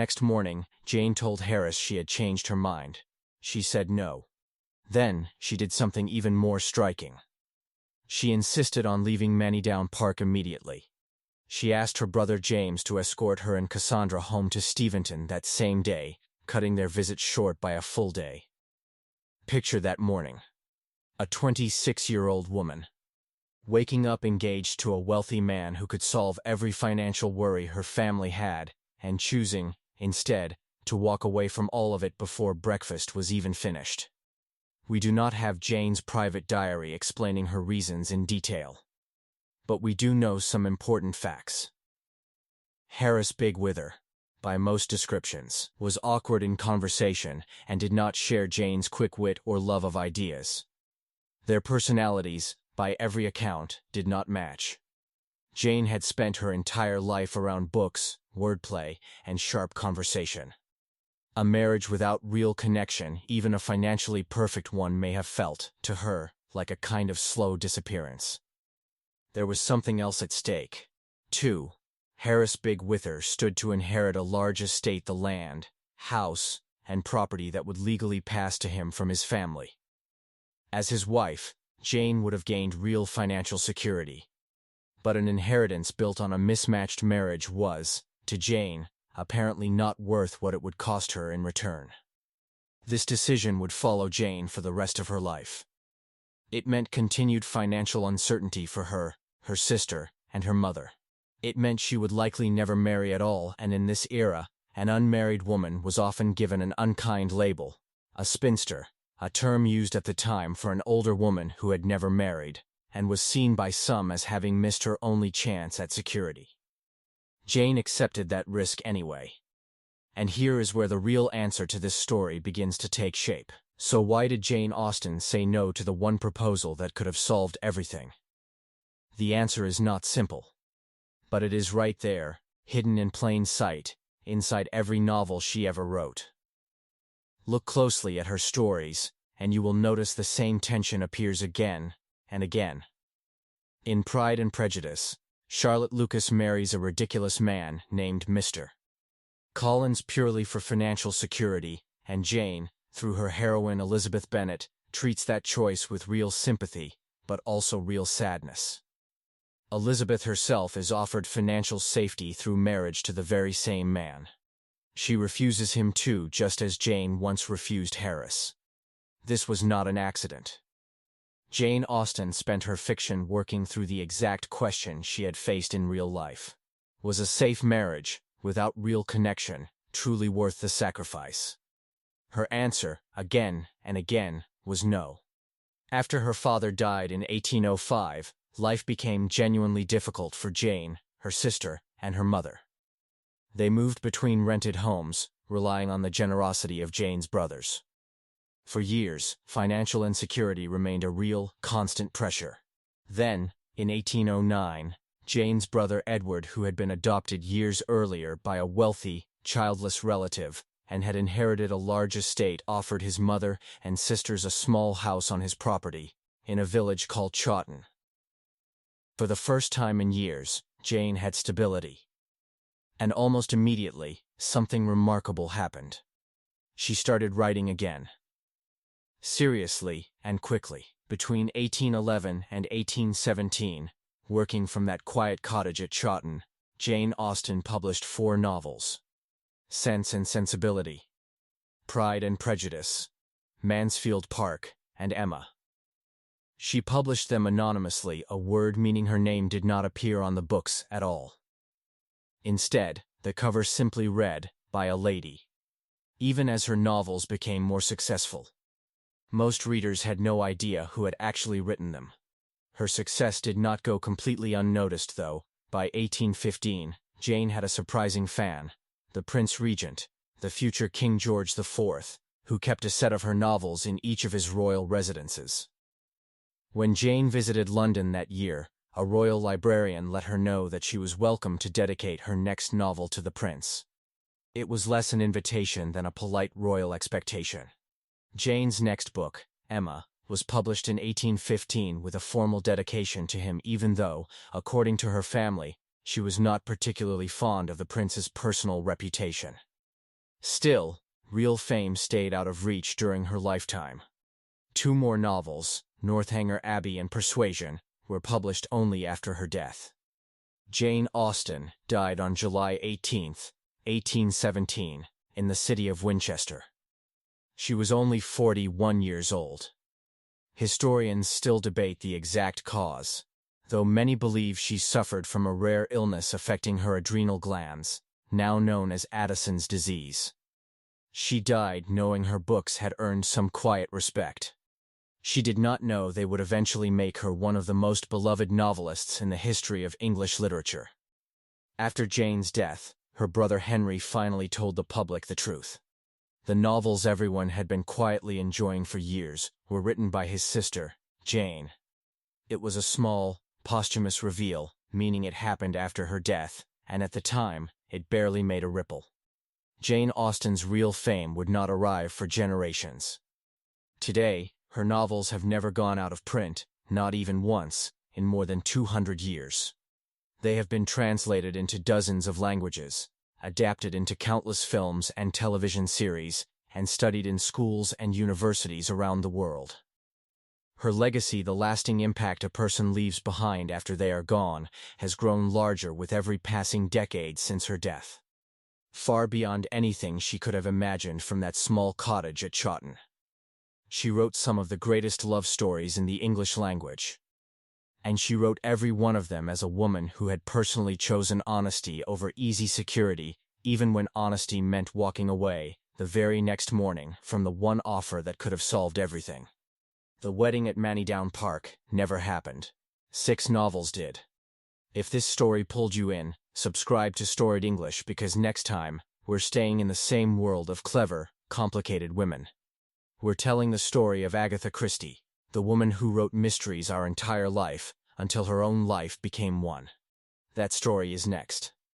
next morning, Jane told Harris she had changed her mind. She said no. Then, she did something even more striking. She insisted on leaving Manydown Park immediately. She asked her brother James to escort her and Cassandra home to Steventon that same day, cutting their visit short by a full day. Picture that morning. A 26-year-old woman, waking up engaged to a wealthy man who could solve every financial worry her family had, and choosing, instead, to walk away from all of it before breakfast was even finished. We do not have Jane's private diary explaining her reasons in detail. But we do know some important facts. Harris Bigwither, by most descriptions, was awkward in conversation and did not share Jane's quick wit or love of ideas. Their personalities, by every account, did not match. Jane had spent her entire life around books, wordplay, and sharp conversation. A marriage without real connection, even a financially perfect one, may have felt, to her, like a kind of slow disappearance. There was something else at stake, too. Harris Bigwither stood to inherit a large estate, the land, house, and property that would legally pass to him from his family. As his wife, Jane would have gained real financial security. But an inheritance built on a mismatched marriage was, to Jane, apparently not worth what it would cost her in return. This decision would follow Jane for the rest of her life. It meant continued financial uncertainty for her, her sister, and her mother. It meant she would likely never marry at all, and in this era, an unmarried woman was often given an unkind label, a spinster, a term used at the time for an older woman who had never married, and was seen by some as having missed her only chance at security. Jane accepted that risk anyway. And here is where the real answer to this story begins to take shape. So why did Jane Austen say no to the one proposal that could have solved everything? The answer is not simple. But it is right there, hidden in plain sight, inside every novel she ever wrote. Look closely at her stories, and you will notice the same tension appears again and again. In Pride and Prejudice, Charlotte Lucas marries a ridiculous man named Mr. Collins purely for financial security, and Jane, through her heroine Elizabeth Bennet, treats that choice with real sympathy, but also real sadness. Elizabeth herself is offered financial safety through marriage to the very same man. She refuses him too, just as Jane once refused Harris. This was not an accident. Jane Austen spent her fiction working through the exact question she had faced in real life. Was a safe marriage, without real connection, truly worth the sacrifice? Her answer, again and again, was no. After her father died in 1805, life became genuinely difficult for Jane, her sister, and her mother. They moved between rented homes, relying on the generosity of Jane's brothers. For years, financial insecurity remained a real, constant pressure. Then, in 1809, Jane's brother Edward, who had been adopted years earlier by a wealthy, childless relative and had inherited a large estate, offered his mother and sisters a small house on his property, in a village called Chawton. For the first time in years, Jane had stability. And almost immediately, something remarkable happened. She started writing again. Seriously and quickly. Between 1811 and 1817, working from that quiet cottage at Chawton, Jane Austen published 4 novels: Sense and Sensibility, Pride and Prejudice, Mansfield Park, and Emma. She published them anonymously, a word meaning her name did not appear on the books at all. Instead, the cover simply read, "By a Lady." Even as her novels became more successful, most readers had no idea who had actually written them. Her success did not go completely unnoticed, though. By 1815, Jane had a surprising fan, the Prince Regent, the future King George IV, who kept a set of her novels in each of his royal residences. When Jane visited London that year, a royal librarian let her know that she was welcome to dedicate her next novel to the prince. It was less an invitation than a polite royal expectation. Jane's next book, Emma, was published in 1815 with a formal dedication to him, even though, according to her family, she was not particularly fond of the prince's personal reputation. Still, real fame stayed out of reach during her lifetime. Two more novels, Northanger Abbey and Persuasion, were published only after her death. Jane Austen died on July 18, 1817, in the city of Winchester. She was only 41 years old. Historians still debate the exact cause, though many believe she suffered from a rare illness affecting her adrenal glands, now known as Addison's disease. She died knowing her books had earned some quiet respect. She did not know they would eventually make her one of the most beloved novelists in the history of English literature. After Jane's death, her brother Henry finally told the public the truth. The novels everyone had been quietly enjoying for years were written by his sister, Jane. It was a small, posthumous reveal, meaning it happened after her death, and at the time, it barely made a ripple. Jane Austen's real fame would not arrive for generations. Today, her novels have never gone out of print, not even once, in more than 200 years. They have been translated into dozens of languages, adapted into countless films and television series, and studied in schools and universities around the world. Her legacy, the lasting impact a person leaves behind after they are gone, has grown larger with every passing decade since her death. Far beyond anything she could have imagined from that small cottage at Chawton. She wrote some of the greatest love stories in the English language. And she wrote every one of them as a woman who had personally chosen honesty over easy security, even when honesty meant walking away, the very next morning, from the one offer that could have solved everything. The wedding at Manydown Park never happened. 6 novels did. If this story pulled you in, subscribe to Storied English, because next time, we're staying in the same world of clever, complicated women. We're telling the story of Agatha Christie, the woman who wrote mysteries our entire life until her own life became one. That story is next.